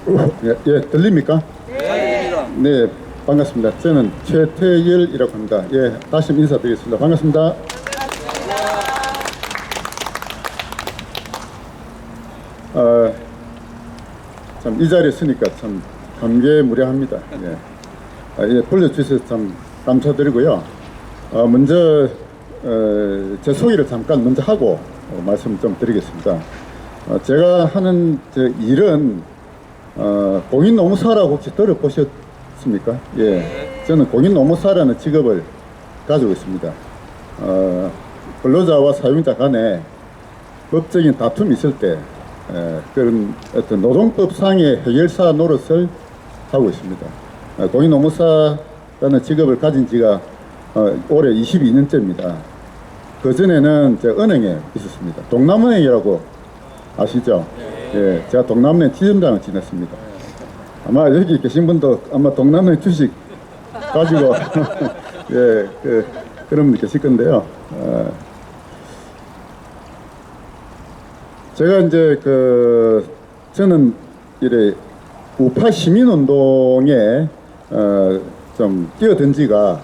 예, 들립니까? 네, 반갑습니다. 저는 최태열이라고 합니다. 예, 다시 인사드리겠습니다. 반갑습니다. 참, 이 자리에 서니까 참 감개무량합니다. 예. 예, 불러주셔서 참 감사드리고요. 먼저, 제 소개를 잠깐 먼저 하고 말씀 좀 드리겠습니다. 제가 하는 일은 공인노무사라고 혹시 들어보셨습니까? 예, 저는 공인노무사라는 직업을 가지고 있습니다. 근로자와 사용자 간에 법적인 다툼이 있을 때 그런 어떤 노동법상의 해결사 노릇을 하고 있습니다. 공인노무사라는 직업을 가진 지가 올해 22년째입니다. 그 전에는 제가 은행에 있었습니다. 동남은행이라고 아시죠? 예, 제가 동남은행 지점장을 지냈습니다. 아마 여기 계신 분도 아마 동남은행 주식 가지고 예, 그런 분들 계실 건데요. 제가 이제 저는 이래 우파 시민운동에 좀 뛰어든 지가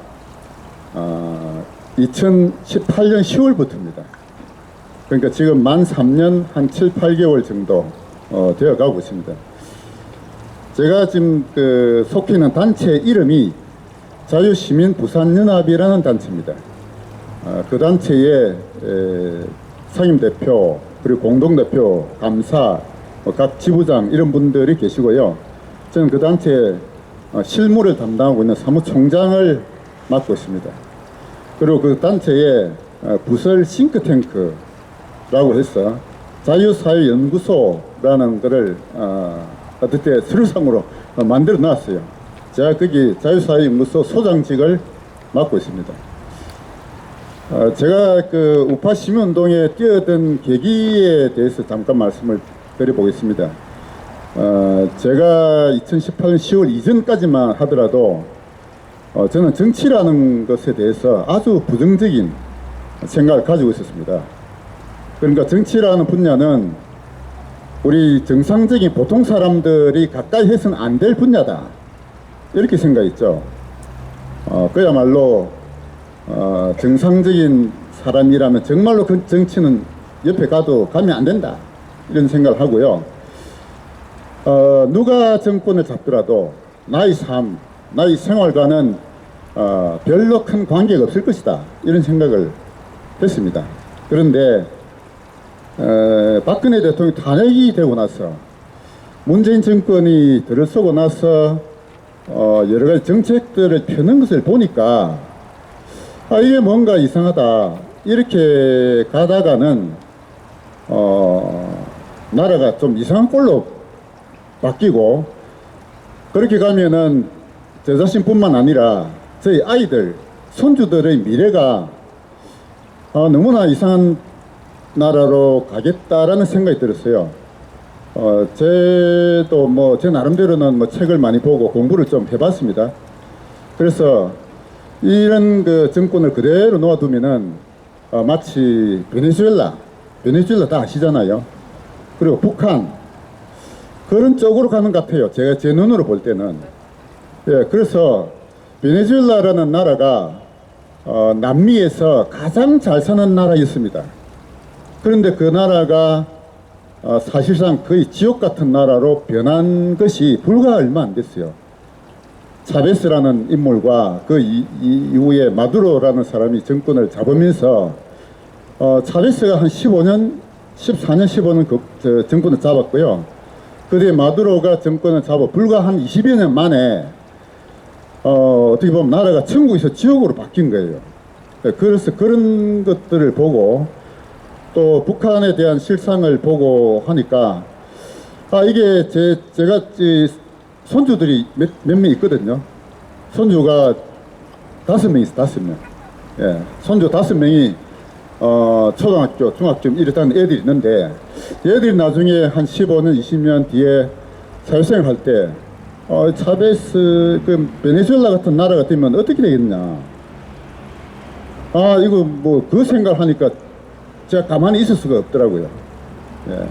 2018년 10월부터입니다. 그러니까 지금 만 3년 한 7, 8개월 정도 되어 가고 있습니다. 제가 지금 속해 있는 단체 이름이 자유시민부산연합이라는 단체입니다. 그 단체에 상임대표 그리고 공동대표, 감사, 각 지부장 이런 분들이 계시고요. 저는 그 단체에 실무를 담당하고 있는 사무총장을 맡고 있습니다. 그리고 그 단체에 부설 싱크탱크라고 해서 자유사회연구소라는 것을 어떻게 서류상으로 만들어 놨어요. 제가 거기 자유사회연구소 소장직을 맡고 있습니다. 제가 우파 시민운동에 뛰어든 계기에 대해서 잠깐 말씀을 드려보겠습니다. 제가 2018년 10월 이전까지만 하더라도 저는 정치라는 것에 대해서 아주 부정적인 생각을 가지고 있었습니다. 그러니까 정치라는 분야는 우리 정상적인 보통 사람들이 가까이 해서는 안 될 분야다, 이렇게 생각했죠. 그야말로 정상적인 사람이라면 정말로 그 정치는 옆에 가도 가면 안 된다, 이런 생각을 하고요. 누가 정권을 잡더라도 나의 삶, 나의 생활과는 별로 큰 관계가 없을 것이다, 이런 생각을 했습니다. 그런데 박근혜 대통령이 탄핵이 되고 나서 문재인 정권이 들어서고 나서 여러 가지 정책들을 펴는 것을 보니까 이게 뭔가 이상하다, 이렇게 가다가는 나라가 좀 이상한 꼴로 바뀌고, 그렇게 가면은 저 자신뿐만 아니라 저희 아이들, 손주들의 미래가 너무나 이상한 나라로 가겠다라는 생각이 들었어요. 제도 제 나름대로는 책을 많이 보고 공부를 좀 해봤습니다. 그래서 이런 정권을 그대로 놓아두면은 마치 베네수엘라 다 아시잖아요. 그리고 북한, 그런 쪽으로 가는 것 같아요. 제가 제 눈으로 볼 때는. 예, 그래서 베네수엘라라는 나라가 남미에서 가장 잘 사는 나라였습니다. 그런데 그 나라가 사실상 거의 지옥 같은 나라로 변한 것이 불과 얼마 안 됐어요. 차베스라는 인물과 그 이후에 마두로라는 사람이 정권을 잡으면서 차베스가 한 14년 15년 정권을 잡았고요. 그 뒤에 마두로가 정권을 잡아 불과 한 20여 년 만에 어떻게 보면 나라가 천국에서 지옥으로 바뀐 거예요. 그래서 그런 것들을 보고 또 북한에 대한 실상을 보고 하니까 이게 제가 손주들이 몇 명 있거든요. 손주가 5명 있어, 5명. 예, 손주 5명이 초등학교, 중학교 이랬다는 애들이 있는데, 얘들이 나중에 한 15년, 20년 뒤에 사회생활 할 때 차베스, 베네수엘라 같은 나라가 되면 어떻게 되겠냐. 이거 그 생각을 하니까 제가 가만히 있을 수가 없더라고요. 예.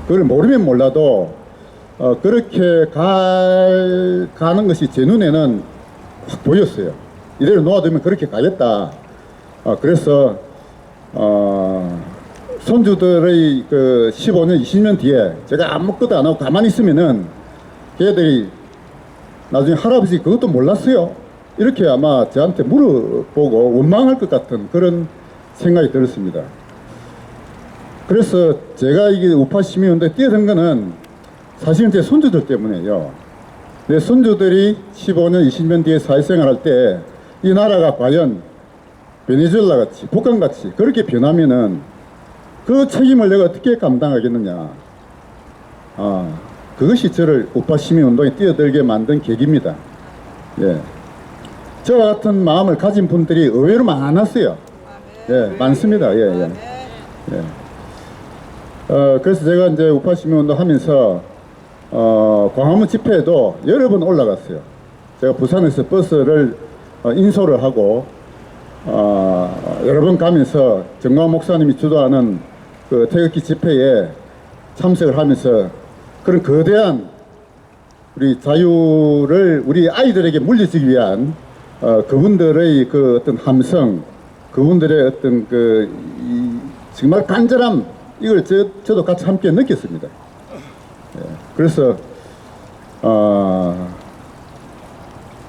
그걸 모르면 몰라도 그렇게 가는 것이 제 눈에는 확 보였어요. 이대로 놓아두면 그렇게 가겠다. 그래서 손주들의 그 15년, 20년 뒤에 제가 아무것도 안 하고 가만히 있으면은 걔들이 나중에 할아버지 그것도 몰랐어요. 이렇게 아마 저한테 물어보고 원망할 것 같은 그런 생각이 들었습니다. 그래서 제가 이게 우파 시민운동에 뛰어든 거는 사실은 제 손주들 때문에요. 내 손주들이 15년, 20년 뒤에 사회생활 할 때 이 나라가 과연 베네수엘라 같이, 북한 같이 그렇게 변하면은 그 책임을 내가 어떻게 감당하겠느냐. 그것이 저를 우파 시민운동에 뛰어들게 만든 계기입니다. 예. 저와 같은 마음을 가진 분들이 의외로 많았어요. 예, 많습니다. 예, 예. 예. 그래서 제가 이제 우파 시민운동 하면서 광화문 집회에도 여러 번 올라갔어요. 제가 부산에서 버스를 인솔을 하고 여러 번 가면서 정광 목사님이 주도하는 그 태극기 집회에 참석을 하면서 그런 거대한 우리 자유를 우리 아이들에게 물려주기 위한 그분들의 그 어떤 함성, 그분들의 어떤 정말 간절함, 이걸 저도 같이 함께 느꼈습니다. 예, 그래서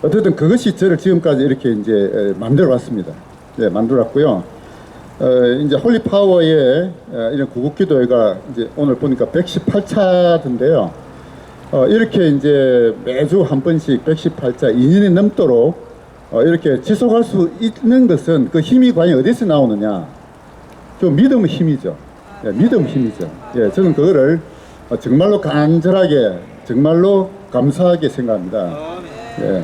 어쨌든 그것이 저를 지금까지 이렇게 이제 만들어 왔습니다. 예, 만들어 왔고요. 이제 홀리파워의 이런 구국기도회가 이제 오늘 보니까 118차던데요. 이렇게 이제 매주 한 번씩 118차 2년이 넘도록 이렇게 지속할 수 있는 것은 그 힘이 과연 어디서 나오느냐? 그 믿음의 힘이죠. 예, 믿음의 힘이죠. 예, 저는 그거를 정말로 간절하게, 정말로 감사하게 생각합니다. 예.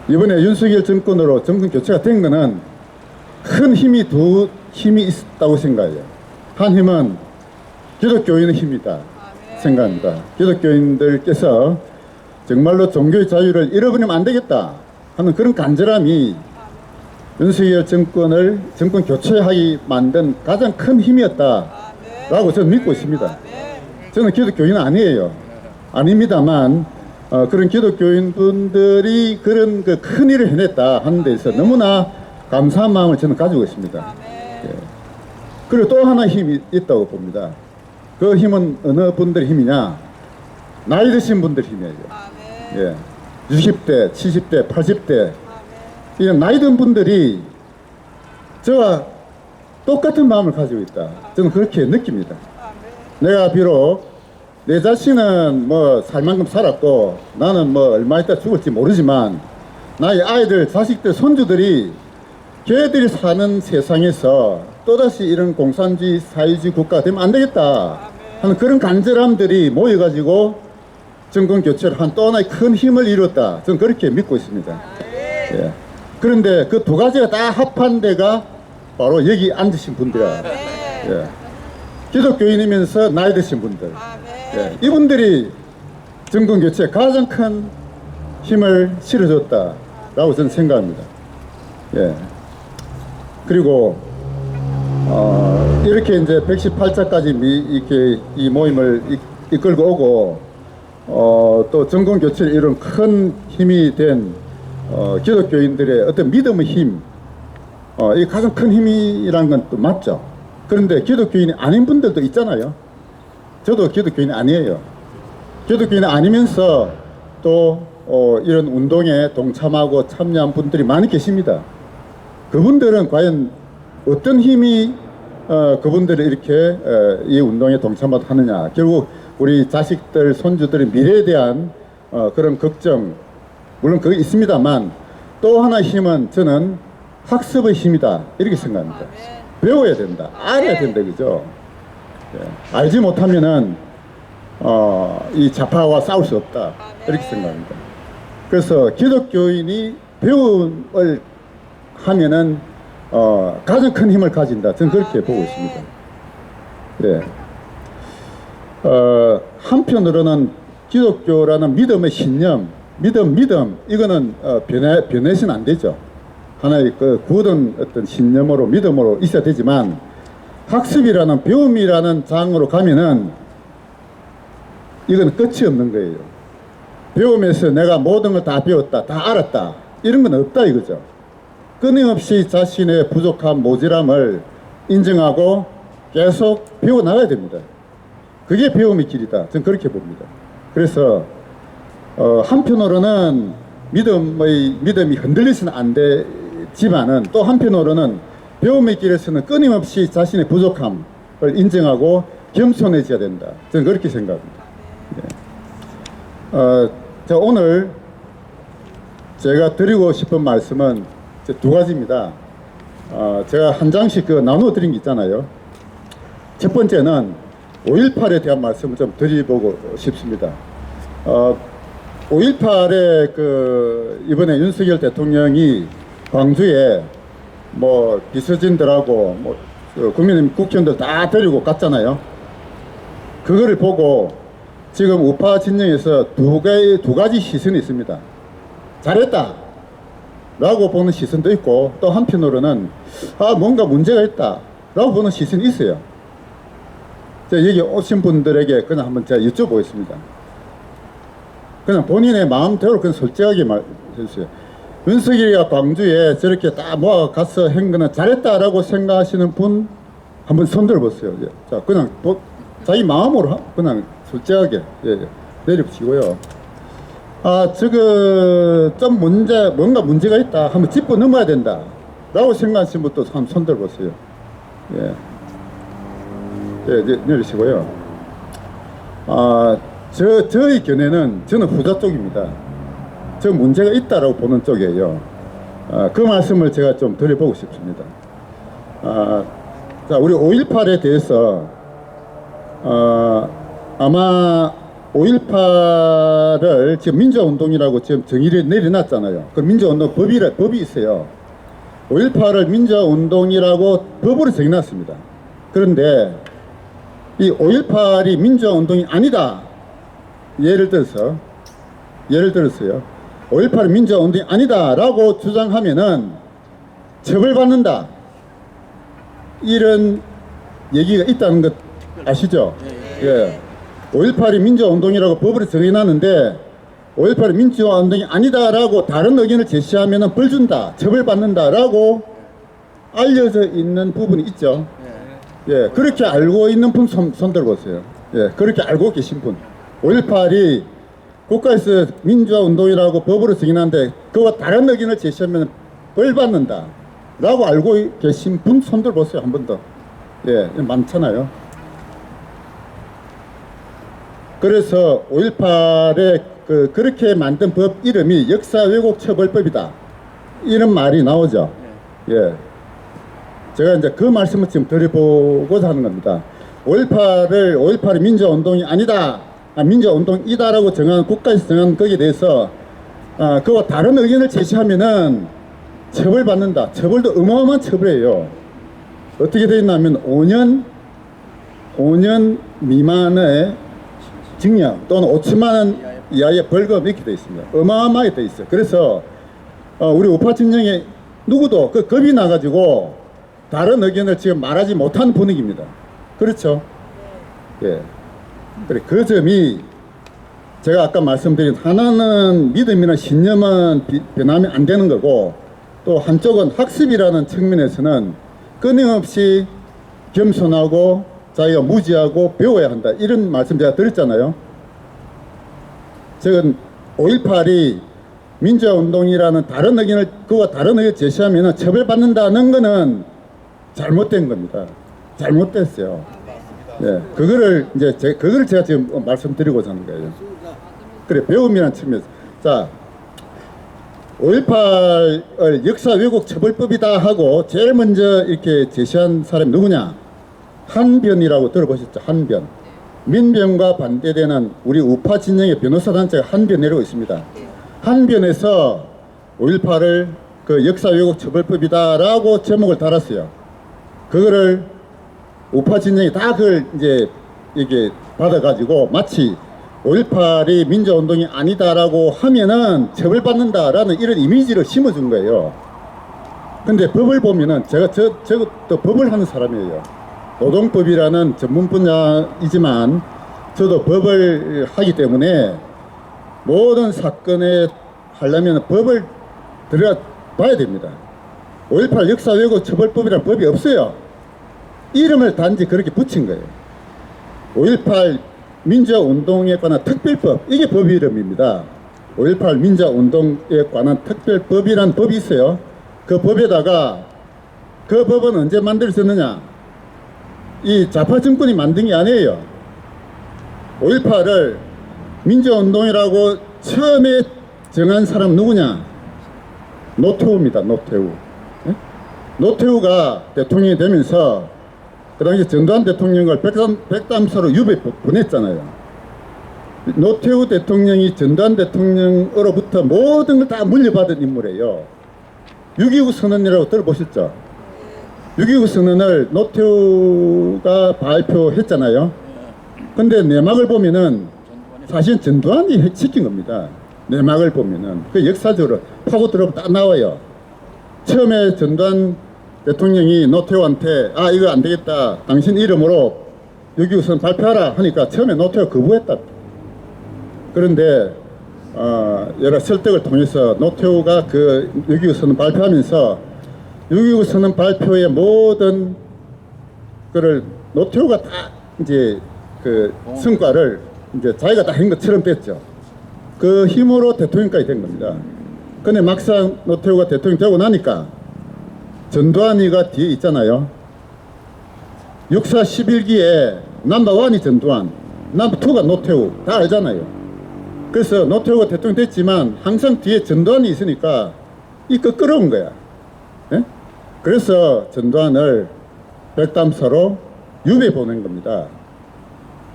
이번에 윤석열 정권으로 정권 교체가 된 거는 큰 힘이 두 힘이 있다고 생각해요. 한 힘은 기독교인의 힘이다 생각합니다. 기독교인들께서 정말로 종교의 자유를 잃어버리면 안 되겠다 하는 그런 간절함이 윤석열 정권을 정권 교체하기 만든 가장 큰 힘이었다라고 저는 믿고 있습니다. 저는 기독교인은 아니에요. 아닙니다만 그런 기독교인 분들이 그런 그 큰 일을 해냈다 하는 데서 너무나 감사한 마음을 저는 가지고 있습니다. 예. 그리고 또 하나 힘이 있다고 봅니다. 그 힘은 어느 분들의 힘이냐? 나이 드신 분들 힘이에요. 예. 60대, 70대, 80대 이런 나이 든 분들이 저와 똑같은 마음을 가지고 있다. 저는 그렇게 느낍니다. 내가 비록 내 자신은 뭐 살만큼 살았고 나는 뭐 얼마 있다 죽을지 모르지만 나의 아이들, 자식들, 손주들이 걔들이 사는 세상에서 또다시 이런 공산주의, 사회주의 국가가 되면 안 되겠다 하는 그런 간절함들이 모여가지고 정권 교체를 한 또 하나의 큰 힘을 이뤘다. 저는 그렇게 믿고 있습니다. 예. 그런데 그 두 가지가 다 합한 데가 바로 여기 앉으신 분들이야. 예. 기독교인이면서 나이 드신 분들. 예. 이분들이 정권 교체에 가장 큰 힘을 실어줬다라고 저는 생각합니다. 예. 그리고 이렇게 이제 118차까지 이렇게 이 모임을 이끌고 오고 또 정권 교체를 이룬 큰 힘이 된 기독교인들의 어떤 믿음의 힘, 이 가장 큰 힘이라는 건 또 맞죠. 그런데 기독교인이 아닌 분들도 있잖아요. 저도 기독교인이 아니에요. 기독교인이 아니면서 또 이런 운동에 동참하고 참여한 분들이 많이 계십니다. 그분들은 과연 어떤 힘이 그분들을 이렇게 이 운동에 동참하느냐. 결국 우리 자식들, 손주들의 미래에 대한 그런 걱정, 물론 그게 있습니다만 또 하나의 힘은 저는 학습의 힘이다 이렇게 생각합니다. 배워야 된다, 알아야 된다, 그죠? 예. 알지 못하면은 이 좌파와 싸울 수 없다 이렇게 생각합니다. 그래서 기독교인이 배움을 하면은 가장 큰 힘을 가진다. 저는 그렇게 보고 있습니다. 예. 한편으로는 기독교라는 믿음의 신념, 믿음 이거는 변해서는 안 되죠. 하나의 그 굳은 어떤 신념으로 믿음으로 있어야 되지만 학습이라는 배움이라는 장으로 가면은 이건 끝이 없는 거예요. 배움에서 내가 모든 걸 다 배웠다, 다 알았다, 이런 건 없다 이거죠. 끊임없이 자신의 부족한 모자람을 인정하고 계속 배워나가야 됩니다. 그게 배움의 길이다. 저는 그렇게 봅니다. 그래서 한편으로는 믿음이 흔들리서는 안 되지만은 또 한편으로는 배움의 길에서는 끊임없이 자신의 부족함을 인정하고 겸손해져야 된다. 저는 그렇게 생각합니다. 자, 오늘 제가 드리고 싶은 말씀은 두 가지입니다. 제가 한 장씩 나누어 드린 게 있잖아요. 첫 번째는 5.18에 대한 말씀을 좀 드리고 싶습니다. 5.18에 이번에 윤석열 대통령이 광주에 비서진들하고 국민의힘 국회의원들 다 데리고 갔잖아요. 그거를 보고 지금 우파 진영에서 두 가지 시선이 있습니다. 잘했다 라고 보는 시선도 있고, 또 한편으로는 뭔가 문제가 있다 라고 보는 시선이 있어요. 여기 오신 분들에게 그냥 한번 제가 여쭤보겠습니다. 그냥 본인의 마음대로 그냥 솔직하게 말해주세요. 윤석열이가 광주에 저렇게 딱 모아가서 한 거는 잘했다라고 생각하시는 분 한번 손 들어보세요. 자, 그냥 자기 마음으로 그냥 솔직하게 내려붙이고요. 저거 좀 뭔가 문제가 있다, 한번 짚고 넘어야 된다 라고 생각하시는 분도 한번 손 들어보세요. 내리시고요. 저의 견해는 저는 후자 쪽입니다. 저 문제가 있다라고 보는 쪽이에요. 그 말씀을 제가 좀 드려보고 싶습니다. 자, 우리 5.18에 대해서 아마 5.18을 지금 민주화운동이라고 지금 정의를 내려놨잖아요. 그 민주화운동 법이 있어요. 5.18을 민주화운동이라고 법으로 정해놨습니다. 그런데 이 5.18이 민주화운동이 아니다, 예를 들어서요, 5.18이 민주화운동이 아니다 라고 주장하면은 처벌받는다, 이런 얘기가 있다는 것 아시죠? 예. 5.18이 민주화운동이라고 법으로 정해놨는데 5.18이 민주화운동이 아니다 라고 다른 의견을 제시하면은 벌 준다, 처벌받는다 라고 알려져 있는 부분이 있죠. 예, 그렇게 알고 있는 분 손 들어보세요. 예, 그렇게 알고 계신 분. 5.18이 국가에서 민주화운동이라고 법으로 정해놨는데 그와 다른 의견을 제시하면 벌 받는다 라고 알고 계신 분 손 들어보세요. 한 번 더. 예, 많잖아요. 그래서 5.18에 그렇게 만든 법 이름이 역사 왜곡 처벌법이다, 이런 말이 나오죠. 예. 제가 이제 그 말씀을 지금 드려보고자 하는 겁니다. 5.18이 민주화운동이 아니다, 민주화운동이다라고 정한, 국가에서 정한 거기에 대해서 그와 다른 의견을 제시하면은 처벌받는다. 처벌도 어마어마한 처벌이에요. 어떻게 되어 있냐면 5년 미만의 징역 또는 5천만 원 이하의 벌금, 이렇게 되어 있습니다. 어마어마하게 되어 있어요. 그래서 우리 우파 진영에 누구도 겁이 나가지고 다른 의견을 지금 말하지 못하는 분위기입니다. 그렇죠? 예. 그래, 그 점이 제가 아까 말씀드린, 하나는 믿음이나 신념은 변하면 안 되는 거고, 또 한쪽은 학습이라는 측면에서는 끊임없이 겸손하고 자기가 무지하고 배워야 한다, 이런 말씀 제가 드렸잖아요. 지금 5.18이 민주화운동이라는 다른 의견을, 그와 다른 의견을 제시하면 처벌받는다는 거는 잘못된 겁니다. 잘못됐어요. 예, 그거를 제가 지금 말씀드리고자 하는 거예요. 그래, 배움이라는 측면에서. 자, 5.18을 역사 왜곡 처벌법이다 하고 제일 먼저 이렇게 제시한 사람이 누구냐? 한변이라고 들어보셨죠? 한변. 민변과 반대되는 우리 우파 진영의 변호사 단체가 한변이라고 있습니다. 한변에서 5.18을 역사 왜곡 처벌법이다 라고 제목을 달았어요. 그거를 우파 진영이 다 그걸 이제 이게 받아가지고 마치 5.18이 민주화운동이 아니다라고 하면은 처벌받는다라는 이런 이미지를 심어준 거예요. 근데 법을 보면은 저것도 법을 하는 사람이에요. 노동법이라는 전문 분야이지만 저도 법을 하기 때문에 모든 사건에 하려면 법을 들여봐야 됩니다. 5.18 역사 왜곡 처벌법이라는 법이 없어요. 이름을 단지 그렇게 붙인 거예요. 5.18 민주화운동에 관한 특별법, 이게 법 이름입니다. 5.18 민주화운동에 관한 특별법이라는 법이 있어요. 그 법에다가 그 법은 언제 만들어졌느냐? 이 좌파 정권이 만든 게 아니에요. 5.18을 민주화운동이라고 처음에 정한 사람 누구냐? 노태우입니다. 노태우. 네? 노태우가 대통령이 되면서 그 당시 전두환 대통령을 백담사로 유배 보냈잖아요. 노태우 대통령이 전두환 대통령으로부터 모든 걸 다 물려받은 인물이에요. 6.29 선언이라고 들어보셨죠? 6.29 선언을 노태우가 발표했잖아요. 근데 내막을 보면은 사실 전두환이 시킨 겁니다. 내막을 보면은 그 역사적으로 파고 들어보면 딱 나와요. 처음에 전두환 대통령이 노태우한테 아 이거 안 되겠다, 당신 이름으로 6.29 선언 발표하라 하니까 처음에 노태우가 거부했다. 그런데 여러 설득을 통해서 노태우가 그 6.29 선언 발표하면서 6.29 선언 발표의 모든 그를 노태우가 다 이제 그 성과를 이제 자기가 다 한 것처럼 됐죠. 그 힘으로 대통령까지 된 겁니다. 근데 막상 노태우가 대통령 되고 나니까 전두환이가 뒤에 있잖아요. 역사 11기에 넘버1이 전두환, 넘버2가 노태우, 다 알잖아요. 그래서 노태우가 대통령 됐지만 항상 뒤에 전두환이 있으니까 이 끌어온 거야. 네? 그래서 전두환을 백담사로 유배 보낸 겁니다.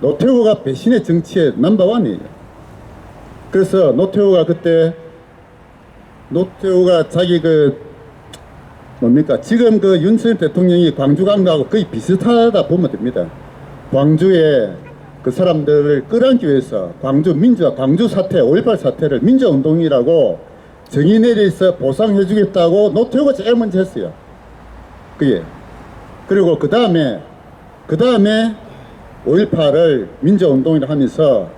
노태우가 배신의 정치의 넘버1이에요. 그래서 노태우가 그때 노태우가 자기 뭡니까 지금 그 윤석열 대통령이 광주 간 거하고 거의 비슷하다 보면 됩니다. 광주에 그 사람들을 끌어안기 위해서 광주 민주화, 광주 사태, 5.18 사태를 민주화운동이라고 정의 내려서 보상해 주겠다고 노태우가 제일 먼저 했어요. 그게. 그리고 그 다음에 5.18을 민주화운동이라 하면서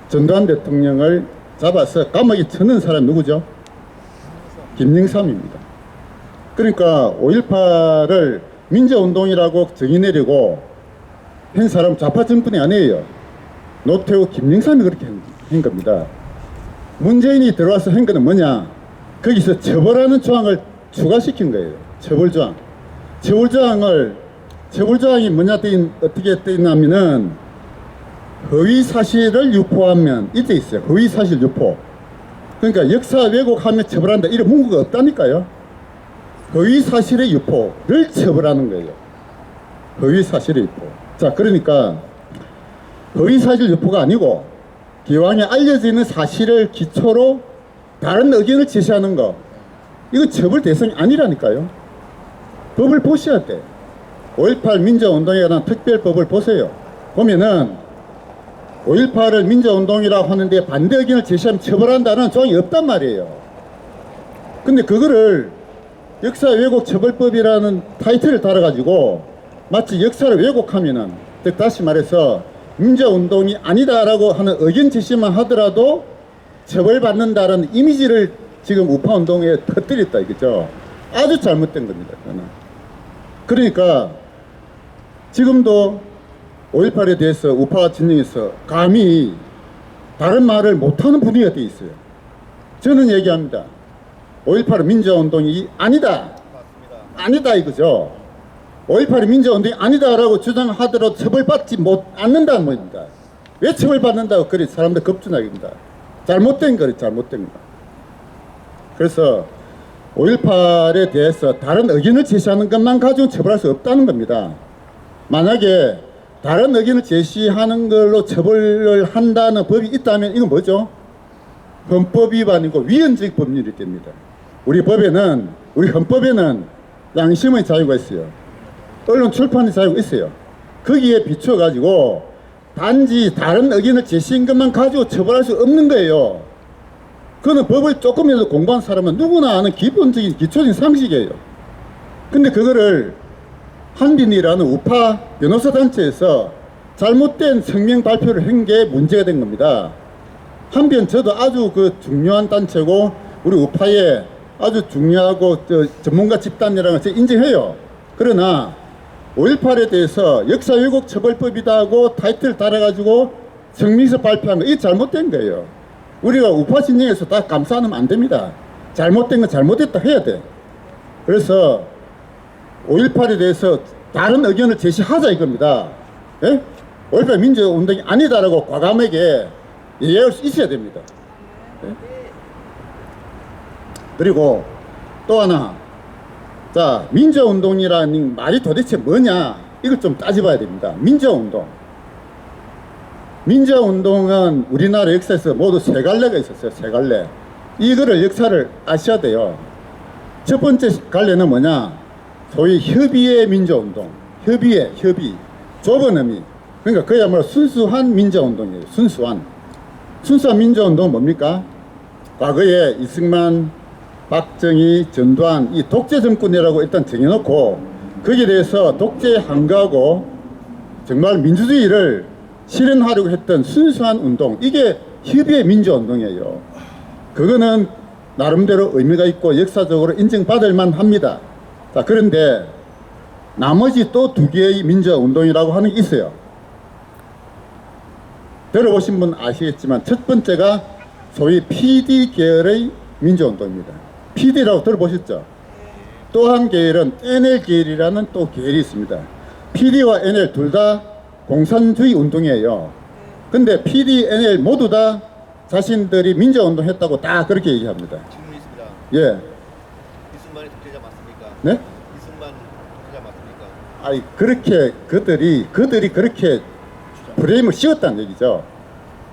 전두환 대통령을 잡아서 감옥에 쳐넣은 사람이 누구죠? 김영삼입니다. 그러니까 5.18을 민주화운동이라고 정의 내리고 한 사람 좌파 정권이 아니에요. 노태우 김영삼이 그렇게 한 겁니다. 문재인이 들어와서 한 거는 뭐냐? 거기서 처벌하는 조항을 추가시킨 거예요. 처벌조항. 처벌조항이 뭐냐 어떻게 돼 있냐면은 허위 사실을 유포하면 이때 있어요. 허위 사실 유포. 그러니까 역사 왜곡하면 처벌한다 이런 문구가 없다니까요. 허위 사실의 유포를 처벌하는 거예요. 허위 사실의 유포. 자, 그러니까 허위 사실 유포가 아니고 기왕에 알려져 있는 사실을 기초로 다른 의견을 제시하는 거, 이거 처벌 대상이 아니라니까요. 법을 보셔야 돼. 5.18 민주화운동에 관한 특별법을 보세요. 보면은 5.18을 민주화운동이라고 하는데 반대 의견을 제시하면 처벌한다는 조항이 없단 말이에요. 근데 그거를 역사 왜곡 처벌법이라는 타이틀을 달아가지고 마치 역사를 왜곡하면은, 즉 다시 말해서 민주화운동이 아니다라고 하는 의견 제시만 하더라도 처벌받는다는 이미지를 지금 우파운동에 터뜨렸다 이거죠. 아주 잘못된 겁니다. 저는. 그러니까 지금도 5.18에 대해서 우파 진영에서 감히 다른 말을 못하는 분위기가 돼 있어요. 저는 얘기합니다. 5.18은 민주화운동이 아니다. 아니다 이거죠. 5.18이 민주화운동이 아니다라고 주장하더라도 처벌받지 않는다는 겁니다. 왜 처벌받는다고 그리 사람들 겁주나입니다. 잘못된 거래, 잘못된 거. 그래서 5.18에 대해서 다른 의견을 제시하는 것만 가지고 처벌할 수 없다는 겁니다. 만약에 다른 의견을 제시하는 걸로 처벌을 한다는 법이 있다면 이건 뭐죠? 헌법 위반이고 위헌적 법률이 됩니다. 우리 헌법에는 양심의 자유가 있어요. 언론 출판의 자유가 있어요. 거기에 비춰가지고 단지 다른 의견을 제시한 것만 가지고 처벌할 수 없는 거예요. 그거는 법을 조금이라도 공부한 사람은 누구나 아는 기본적인 기초적인 상식이에요. 근데 그거를 한빈이라는 우파 변호사 단체에서 잘못된 성명 발표를 한 게 문제가 된 겁니다. 한편 저도 아주 그 중요한 단체고 우리 우파의 아주 중요하고 전문가 집단이라는 것을 인정해요. 그러나 5.18에 대해서 역사 왜곡 처벌법이다 하고 타이틀 달아가지고 성명서 발표한 거 이게 잘못된 거예요. 우리가 우파 진영에서 다 감싸면 안 됩니다. 잘못된 건 잘못됐다 해야 돼. 그래서 5.18에 대해서 다른 의견을 제시하자 이겁니다. 예? 5.18 민주운동이 아니다라고 과감하게 이해할 수 있어야 됩니다. 예? 그리고 또 하나, 자, 민주운동이라는 말이 도대체 뭐냐 이걸 좀 따져봐야 됩니다. 민주운동은 우리나라 역사에서 모두 세 갈래가 있었어요. 세 갈래. 이거를 역사를 아셔야 돼요. 첫 번째 갈래는 뭐냐, 소위 협의의 민주운동. 협의. 좁은 의미. 그러니까 그야말로 순수한 민주운동이에요. 순수한 민주운동은 뭡니까? 과거에 이승만, 박정희, 전두환 이 독재 정권이라고 일단 정해놓고 거기에 대해서 독재에 항거하고 정말 민주주의를 실현하려고 했던 순수한 운동, 이게 협의의 민주운동이에요. 그거는 나름대로 의미가 있고 역사적으로 인정받을 만합니다. 자, 그런데 나머지 또 두 개의 민주운동이라고 하는 게 있어요. 들어보신 분 아시겠지만 첫 번째가 소위 PD 계열의 민주운동입니다. PD라고 들어보셨죠? 또 한 계열은 NL 계열이라는 또 계열이 있습니다. PD와 NL 둘 다 공산주의 운동이에요. 근데 PD, NL 모두 다 자신들이 민주운동 했다고 다 그렇게 얘기합니다. 질문이 있습니다. 예. 이승만이 독재자 맞습니까? 네? 이승만 독재자 맞습니까? 아니, 그렇게 그들이 그렇게 프레임을 씌웠다는 얘기죠.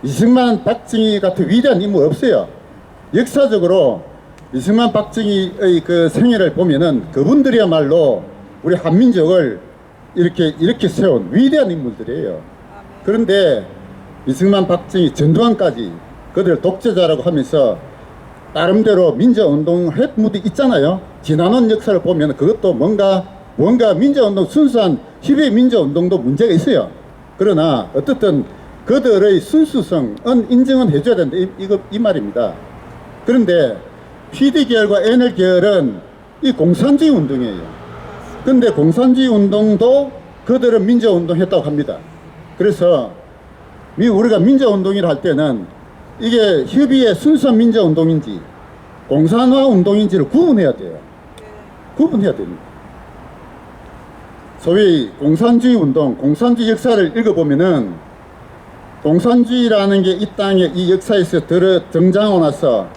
이승만, 박정희 같은 위대한 인물 없어요. 역사적으로 이승만, 박정희의 그 생애를 보면은 그분들이야말로 우리 한민족을 이렇게 세운 위대한 인물들이에요. 그런데 이승만, 박정희, 전두환까지 그들 독재자라고 하면서 나름대로 민주운동을 했던 분도 있잖아요. 지나는 역사를 보면 그것도 뭔가 민주운동, 순수한 협의 민주운동도 문제가 있어요. 그러나 어떻든 그들의 순수성은 인정은 해줘야 된다, 이 말입니다. 그런데 PD 계열과 NL 계열은 이 공산주의 운동이에요. 근데 공산주의 운동도 그들은 민주운동 했다고 합니다. 그래서 우리가 민주운동이라 할 때는 이게 협의의 순수한 민주운동인지 공산화 운동인지를 구분해야 돼요. 구분해야 됩니다. 소위 공산주의 운동, 공산주의 역사를 읽어보면은 공산주의라는 게 이 땅에 이 역사에서 등장하고 나서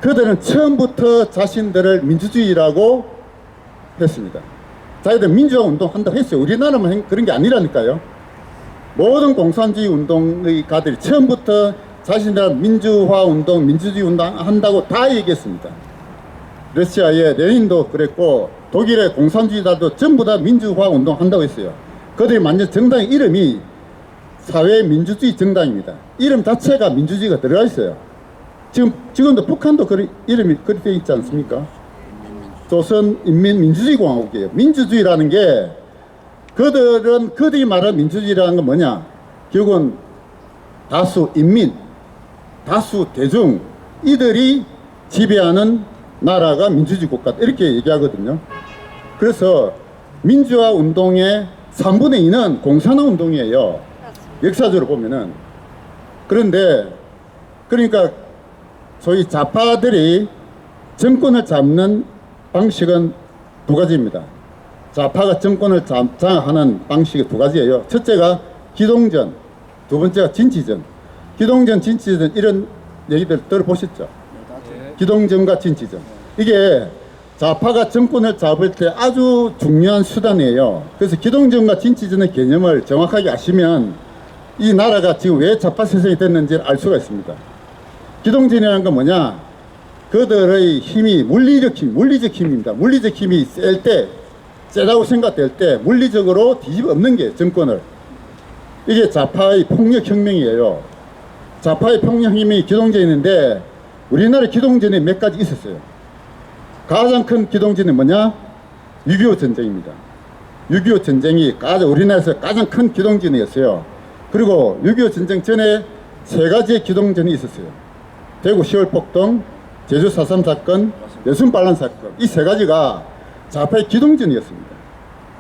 그들은 처음부터 자신들을 민주주의라고 했습니다. 자기들 민주화 운동 한다고 했어요. 우리나라만 그런 게 아니라니까요. 모든 공산주의 운동의 가들이 처음부터 자신들 민주화 운동, 민주주의 운동 한다고 다 얘기했습니다. 러시아의 레닌도 그랬고 독일의 공산주의자도 전부 다 민주화 운동 한다고 했어요. 그들이 만든 정당의 이름이 사회민주주의 정당입니다. 이름 자체가 민주주의가 들어가 있어요. 지금도 북한도 이름이 그렇게 되어 있지 않습니까? 조선인민민주주의공화국이에요. 민주주의라는 게 그들이 말하는 민주주의라는 건 뭐냐? 결국은 다수 인민, 다수 대중 이들이 지배하는 나라가 민주주의 국가 이렇게 얘기하거든요. 그래서 민주화 운동의 3분의 2는 공산화 운동이에요. 역사적으로 보면은. 그런데 그러니까 소위 좌파들이 정권을 잡는 방식은 두 가지입니다. 좌파가 정권을 장악하는 방식이 두 가지예요. 첫째가 기동전, 두 번째가 진취전. 기동전, 진취전 이런 얘기들 들어보셨죠? 기동전과 진취전. 이게 좌파가 정권을 잡을 때 아주 중요한 수단이에요. 그래서 기동전과 진취전의 개념을 정확하게 아시면 이 나라가 지금 왜 좌파 세상이 됐는지를 알 수가 있습니다. 기동전이라는 건 뭐냐? 그들의 힘이 물리적 힘입니다. 물리적 힘이 세다고 생각될 때 물리적으로 뒤집어 엎는 게 정권을. 이게 좌파의 폭력혁명이에요. 좌파의 폭력혁명이 기동전인데 우리나라 기동전이 몇 가지 있었어요. 가장 큰 기동전이 뭐냐? 6.25 전쟁입니다. 6.25 전쟁이 우리나라에서 가장 큰 기동전이었어요. 그리고 6.25 전쟁 전에 세 가지의 기동전이 있었어요. 대구 10월 폭동, 제주 4.3 사건, 여순 반란 사건. 이 세 가지가 좌파의 기동전이었습니다.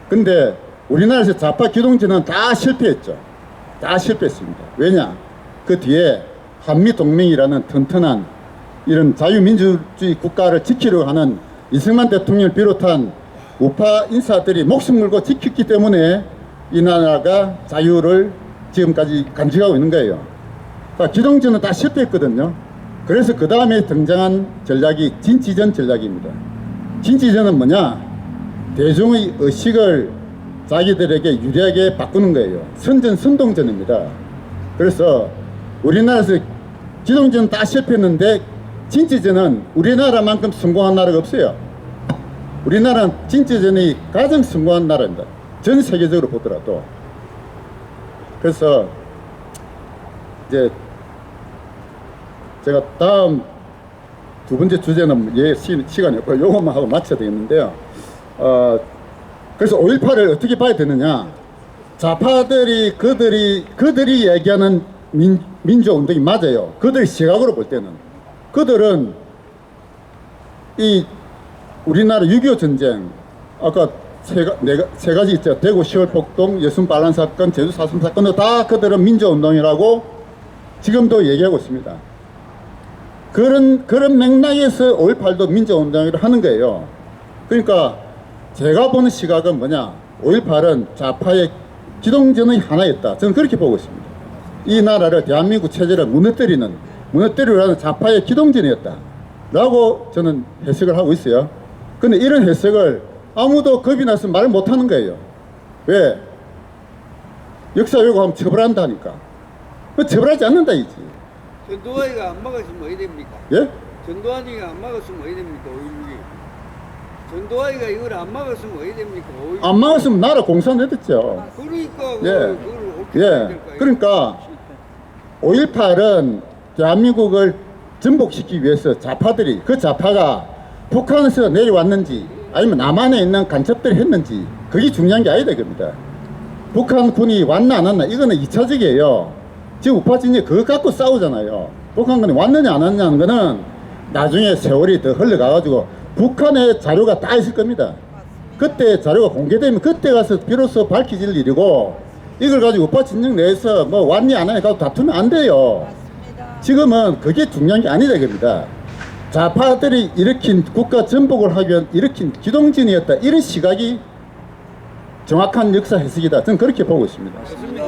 근데 우리나라에서 좌파 기동전은 다 실패했죠. 다 실패했습니다. 왜냐? 그 뒤에 한미동맹이라는 튼튼한 이런 자유민주주의 국가를 지키려고 하는 이승만 대통령을 비롯한 우파 인사들이 목숨 걸고 지켰기 때문에 이 나라가 자유를 지금까지 간직하고 있는 거예요. 그러니까 기동전은 다 실패했거든요. 그래서 그 다음에 등장한 전략이 진취전 전략입니다. 진취전은 뭐냐? 대중의 의식을 자기들에게 유리하게 바꾸는 거예요. 선동전입니다. 그래서 우리나라에서 기동전은 다 실패했는데 진취전은 우리나라만큼 성공한 나라가 없어요. 우리나라는 진취전이 가장 성공한 나라입니다. 전 세계적으로 보더라도. 그래서 이제 제가 다음 두 번째 주제는 시간이 없고 요것만 하고 마쳐야 되겠는데요. 그래서 5.18을 어떻게 봐야 되느냐? 좌파들이 그들이 얘기하는 민주운동이 맞아요. 그들 시각으로 볼 때는 그들은 이 우리나라 6.25 전쟁 아까 세 가지 있죠. 대구 10월 폭동, 여순 반란 사건, 제주 4.3 사건도 다 그들은 민주운동이라고 지금도 얘기하고 있습니다. 그런 맥락에서 5.18도 민주운동이라고 하는 거예요. 그러니까 제가 보는 시각은 뭐냐? 5.18은 좌파의 기동전의 하나였다. 저는 그렇게 보고 있습니다. 이 나라를 대한민국 체제를 무너뜨리려 하는 좌파의 기동전이었다 라고 저는 해석을 하고 있어요. 근데 이런 해석을 아무도 겁이 나서 말 못하는 거예요. 왜? 역사 왜곡하면 처벌한다니까. 처벌하지 않는다 이지. 전두환이가 안 막았으면 어디 됩니까? 예? 전두환이가 안 막았으면 어디 됩니까? 5.16이 전두환이가 이걸 안 막았으면 어디 됩니까? 5.16. 안 막았으면 나라 공산됐죠. 그러니까 예. 그걸 어떻게 해야 될까요? 그러니까 5.18은 대한민국을 전복시키기 위해서 좌파들이 그 좌파가 북한에서 내려왔는지 아니면 남한에 있는 간첩들이 했는지 그게 중요한 게 아니다 이겁니다. 북한 군이 왔나 안 왔나 이거는 2차적이에요. 지금 우파 진영이 그거 갖고 싸우잖아요. 북한군이 왔느냐 안 왔느냐는 거는 나중에 세월이 더 흘러가가지고 북한의 자료가 다 있을 겁니다. 그때 자료가 공개되면 그때 가서 비로소 밝혀질 일이고 이걸 가지고 우파 진영 내에서 뭐 왔니 안 왔니 가지고 다투면 안 돼요. 지금은 그게 중요한 게 아니다 이겁니다. 좌파들이 일으킨 국가 전복을 하기 위한 일으킨 기동전이었다. 이런 시각이 정확한 역사 해석이다. 저는 그렇게 보고 있습니다.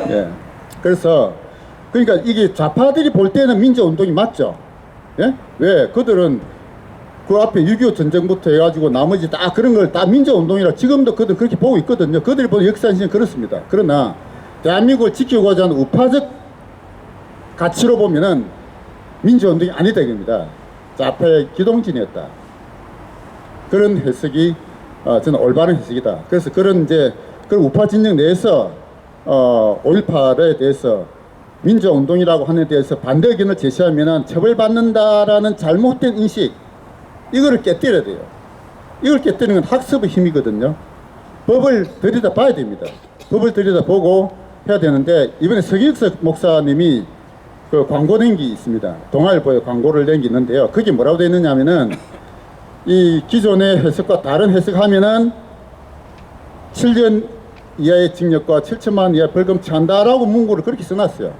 예. 그래서 그러니까 이게 좌파들이 볼 때는 민주운동이 맞죠. 예? 왜? 그들은 그 앞에 6.25 전쟁부터 해가지고 나머지 다 그런 걸 다 민주운동이라 지금도 그들 그렇게 보고 있거든요. 그들이 보는 역사인식은 그렇습니다. 그러나 대한민국을 지키고자 하는 우파적 가치로 보면은 민주운동이 아니다 이겁니다. 좌파의 기동진이었다. 그런 해석이 저는 올바른 해석이다. 그래서 그런 우파 진영 내에서 5.18에 대해서 민주운동이라고 하는 데 대해서 반대 의견을 제시하면은 처벌받는다라는 잘못된 인식 이거를 깨뜨려야 돼요. 이걸 깨뜨리는 건 학습의 힘이거든요. 법을 들여다 봐야 됩니다. 법을 들여다 보고 해야 되는데 이번에 서기석 목사님이 그 광고 낸 게 있습니다. 동아일보에 광고를 낸 게 있는데요. 그게 뭐라고 되어 있느냐면은 이 기존의 해석과 다른 해석하면은 7년 이하의 징역과 7천만 원 이하 벌금 처한다라고 문구를 그렇게 써놨어요.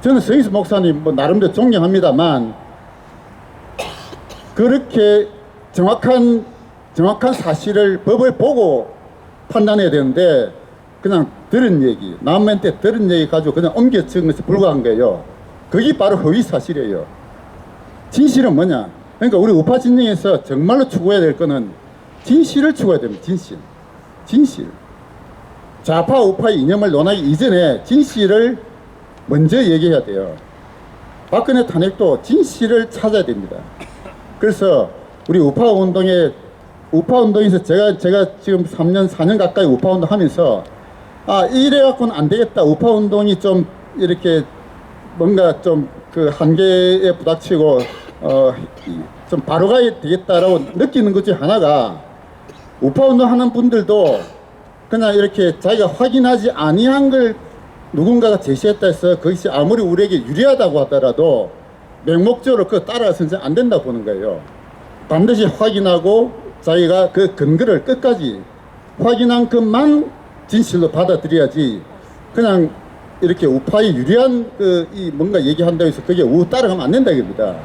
저는 서기석 목사님 뭐 나름대로 존경합니다만 그렇게 정확한 사실을 법을 보고 판단해야 되는데 그냥 들은 얘기, 남한테 들은 얘기 가지고 그냥 옮겨친 것에 불과한 거예요. 그게 바로 허위 사실이에요. 진실은 뭐냐? 그러니까 우리 우파 진영에서 정말로 추구해야 될 거는 진실을 추구해야 됩니다. 진실. 좌파 우파의 이념을 논하기 이전에 진실을 먼저 얘기해야 돼요. 박근혜 탄핵도 진실을 찾아야 됩니다. 그래서 우리 우파 운동에서 제가 지금 3년 4년 가까이 우파 운동 하면서 이래 갖고는 안 되겠다. 우파 운동이 좀 이렇게 뭔가 좀 그 한계에 부닥치고 좀 바로 가야 되겠다라고 느끼는 것 중 하나가 우파 운동 하는 분들도 그냥 이렇게 자기가 확인하지 아니한 걸 누군가가 제시했다 해서 그것이 아무리 우리에게 유리하다고 하더라도 맹목적으로 그거 따라서는 안 된다고 보는 거예요. 반드시 확인하고 자기가 그 근거를 끝까지 확인한 것만 진실로 받아들여야지 그냥 이렇게 우파에 유리한 이 뭔가 얘기한다고 해서 그게 우 따라가면 안 된다 이겁니다.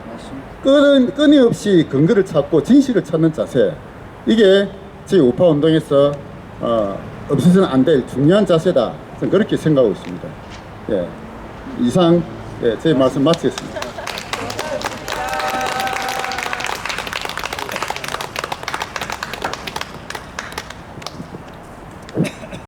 끊임없이 근거를 찾고 진실을 찾는 자세, 이게 제 우파 운동에서 없어서는 안 될 중요한 자세다. 저는 그렇게 생각하고 있습니다. 예. 이상 제 말씀 마치겠습니다.